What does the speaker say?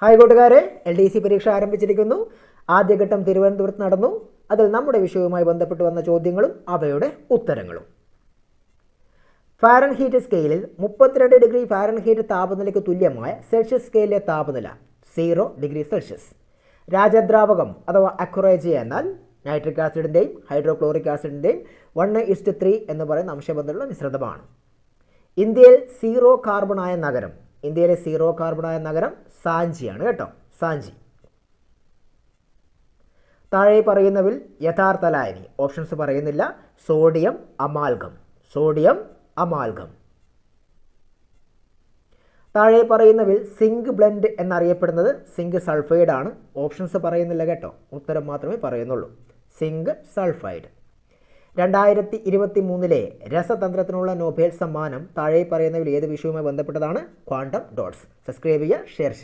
Hi കൂട്ടുകാരെ, LDC പരീക്ഷ ആരംഭിച്ചിരിക്കുന്നു. ആദ്യഘട്ടം തിരുവനന്തപുരത്ത് നടന്നു. അതിൽ നമ്മുടെ വിഷയവുമായി ബന്ധപ്പെട്ട് വന്ന ചോദ്യങ്ങളും അവയുടെ ഉത്തരങ്ങളും. ഫാരൻഹീറ്റ് സ്കെയിലിൽ 32 ഡിഗ്രി ഫാരൻഹീറ്റ് താപനിലയ്ക്ക് തുല്യമായ സെൽഷ്യസ് സ്കെയിലിലെ താപനില 0 ഡിഗ്രി സെൽഷ്യസ്. രാജദ്രാവകം അഥവാ അക്വറേജിയ എന്നാൽ നൈട്രിക് ആസിഡിൻ്റെയും ഹൈഡ്രോക്ലോറിക് ആസിഡിൻ്റെയും 1:3 എന്ന് പറയുന്ന അംശബന്ധമുള്ള മിശ്രിതമാണ്. ഇന്ത്യയിലെ സീറോ കാർബണായ നഗരം സാഞ്ചിയാണ് കേട്ടോ, സാഞ്ചി. താഴെ പറയുന്നതിൽ യഥാർത്ഥ ലായനി, ഓപ്ഷൻസ് പറയുന്നില്ല. Sodium amalgam. താഴെ പറയുന്നതിൽ സിങ്ക് ബ്ലെൻഡ് എന്നറിയപ്പെടുന്നത് സിങ്ക് സൾഫൈഡ് ആണ്. ഓപ്ഷൻസ് പറയുന്നില്ല കേട്ടോ, ഉത്തരം മാത്രമേ പറയുന്നുള്ളൂ. Zinc sulphide. 2023 രസതന്ത്രത്തിനുള്ള നൊബേൽ സമ്മാനം താഴെ പറയുന്നതിൽ ഏത് വിഷയവുമായി ബന്ധപ്പെട്ടതാണ്? Quantum dots. സബ്സ്ക്രൈബ് ചെയ്യുക, ഷെയർ ചെയ്യുക.